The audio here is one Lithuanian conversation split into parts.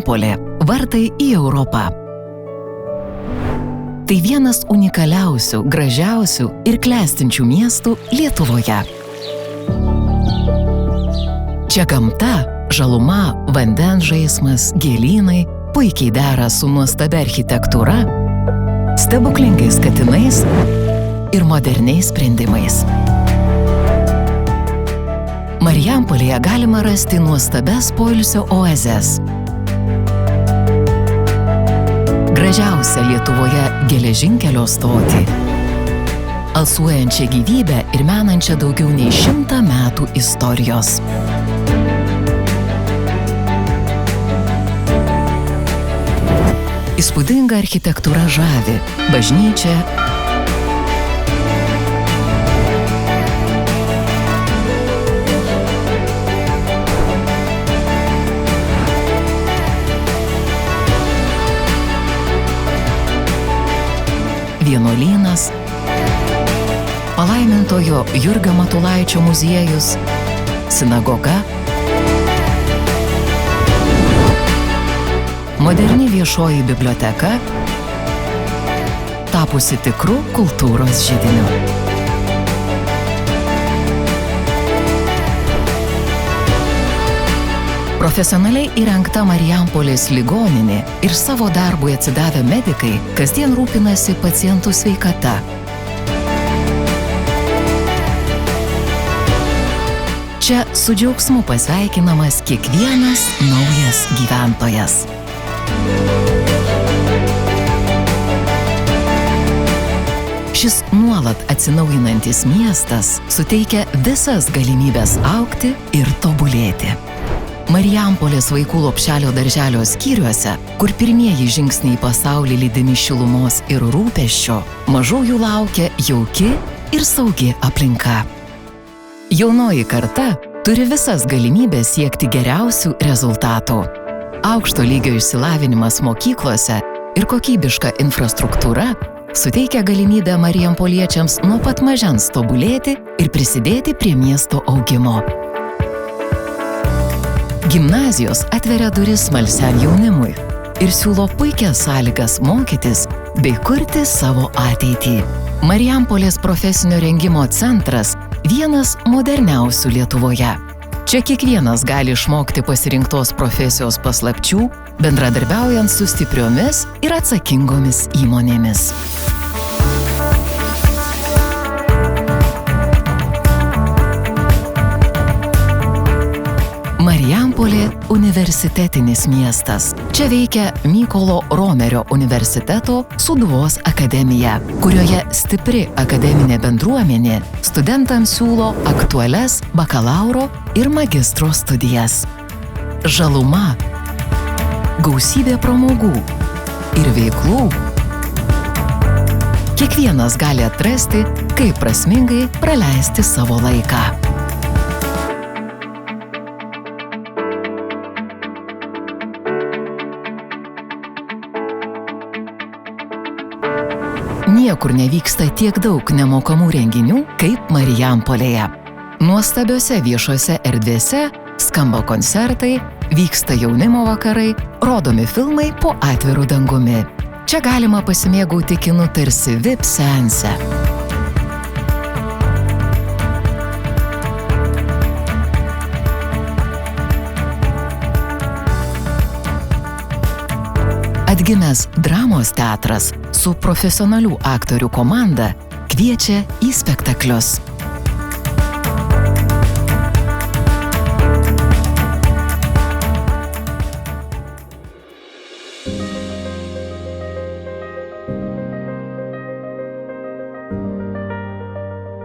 Marijampolė – vartai į Europą. Tai vienas unikaliausių, gražiausių ir klestinčių miestų Lietuvoje. Čia gamta, žaluma, vandens žaismas, gėlynai puikiai dera su nuostabia architektūra, stebuklingais katinais ir moderniais sprendimais. Marijampolėje galima rasti nuostabias poilsio oazes. Gražiausią Lietuvoje geležinkelio stotį, alsuojančią gyvybę ir menančią daugiau nei 100 metų istorijos. Įspūdinga architektūra žavi, bažnyčia, vienuolynas, palaimintojo Jurgio Matulaičio muziejus, sinagoga, moderni viešoji biblioteka, tapusi tikru kultūros židiniu. Profesionaliai įrengta Marijampolės ligoninė ir savo darbui atsidavę medikai kasdien rūpinasi pacientų sveikata. Čia su džiaugsmu pasveikinamas kiekvienas naujas gyventojas. Šis nuolat atsinaujinantis miestas suteikia visas galimybes augti ir tobulėti. Marijampolės vaikų lopšelio darželio skyriuose, kur pirmieji žingsniai į pasaulį lydimi šilumos ir rūpesčio, mažųjų laukia jauki ir saugi aplinka. Jaunoji karta turi visas galimybės siekti geriausių rezultatų. Aukšto lygio išsilavinimas mokyklose ir kokybiška infrastruktūra suteikia galimybę marijampoliečiams nuo pat mažens tobulėti ir prisidėti prie miesto augimo. Gimnazijos atveria duris smalsiam jaunimui ir siūlo puikias sąlygas mokytis bei kurti savo ateitį. Marijampolės profesinio rengimo centras vienas moderniausių Lietuvoje. Čia kiekvienas gali išmokti pasirinktos profesijos paslapčių, bendradarbiaujant su stipriomis ir atsakingomis įmonėmis. Marijampolė – universitetinis miestas. Čia veikia Mykolo Romerio universiteto Sūduvos akademija, kurioje stipri akademinė bendruomenė studentams siūlo aktualias bakalauro ir magistro studijas. Žaluma, gausybė pramogų ir veiklų. Kiekvienas gali atrasti, kaip prasmingai praleisti savo laiką. Niekur nevyksta tiek daug nemokamų renginių kaip Marijampolėje. Nuostabiose viešose erdvėse skamba koncertai, vyksta jaunimo vakarai, rodomi filmai po atviru dangumi. Čia galima pasimėgauti kinu tarsi VIP seanse. Atgimęs dramos teatras su profesionalių aktorių komanda kviečia į spektaklius.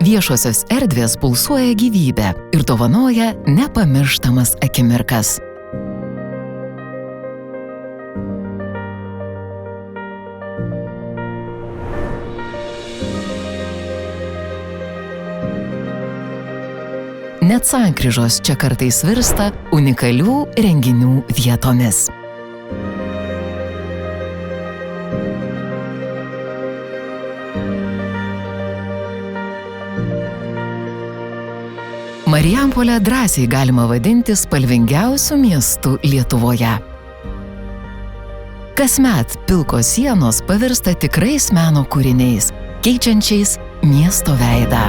Viešosios erdvės pulsuoja gyvybę ir dovanoja nepamirštamas akimirkas. Net sankryžos čia kartais virsta unikalių renginių vietomis. Marijampolę drąsiai galima vadinti spalvingiausiu miestu Lietuvoje. Kasmet pilkos sienos pavirsta tikrais meno kūriniais, keičiančiais miesto veidą.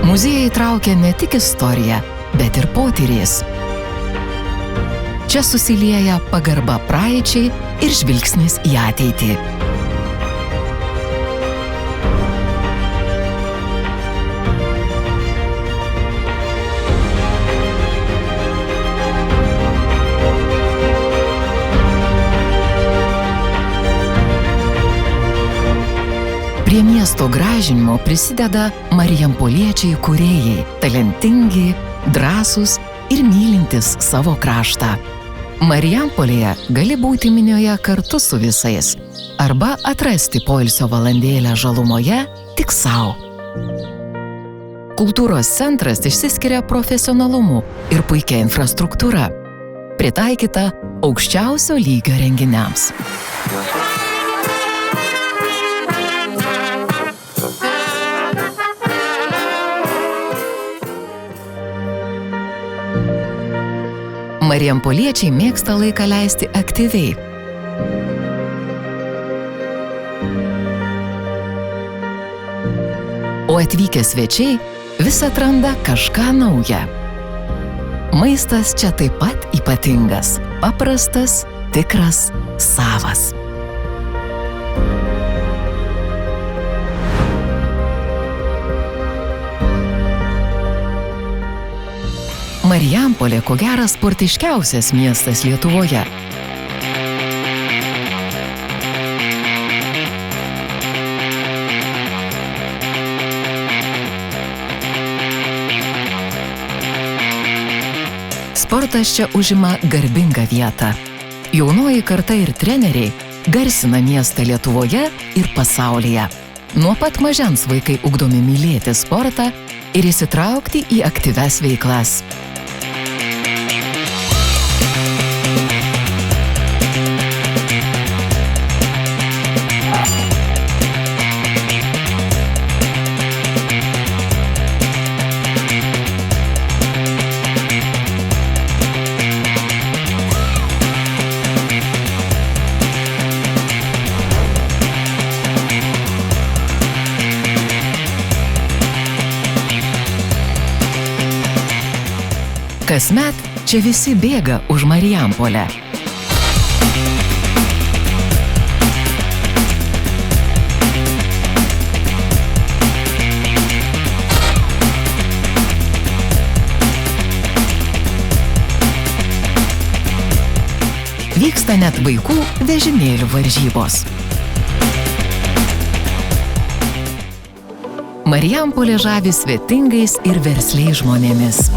Muziejai traukia ne tik istoriją, bet ir potyrės. Čia susilieja pagarba praeičiai ir žvilgsnis į ateitį. Prie miesto gražinimo prisideda marijampoliečiai kūrėjai, talentingi, drąsūs ir mylintys savo kraštą. Marijampolėje gali būti minioje kartu su visais arba atrasti poilsio valandėlę žalumoje tik sau. Kultūros centras išsiskiria profesionalumu ir puikia infrastruktūra, pritaikyta aukščiausio lygio renginiams. Marijampoliečiai mėgsta laiką leisti aktyviai. O atvykę svečiai vis atranda kažką naują. Maistas čia taip pat ypatingas, paprastas, tikras, savas. Marijampolė ko gero sportiškiausias miestas Lietuvoje. Sportas čia užima garbingą vietą. Jaunoji karta ir treneriai garsina miestą Lietuvoje ir pasaulyje. Nuo pat mažens vaikai ugdomi mylėti sportą ir įsitraukti į aktyvias veiklas. Kasmet čia visi bėga už Marijampolę. Vyksta net vaikų vežimėlių varžybos. Marijampolė žavi svetingais ir versliais žmonėmis.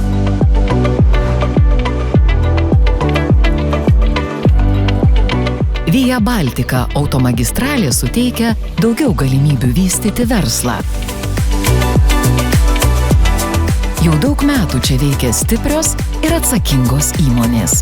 Via Baltica automagistralė suteikia daugiau galimybių vystyti verslą. Jau daug metų čia veikia stiprios ir atsakingos įmonės.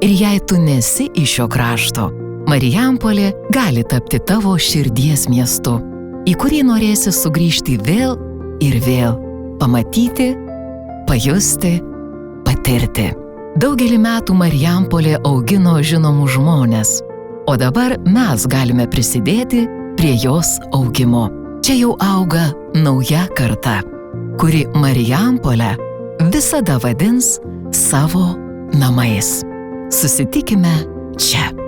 Ir jei tu nesi iš šio krašto, Marijampolė gali tapti tavo širdies miestu, į kurį norėsi sugrįžti vėl ir vėl, pamatyti, pajusti, patirti. Daugelį metų Marijampolė augino žinomus žmones, o dabar mes galime prisidėti prie jos augimo. Čia jau auga nauja karta, kuri Marijampolę visada vadins savo namais. Susitikime čia.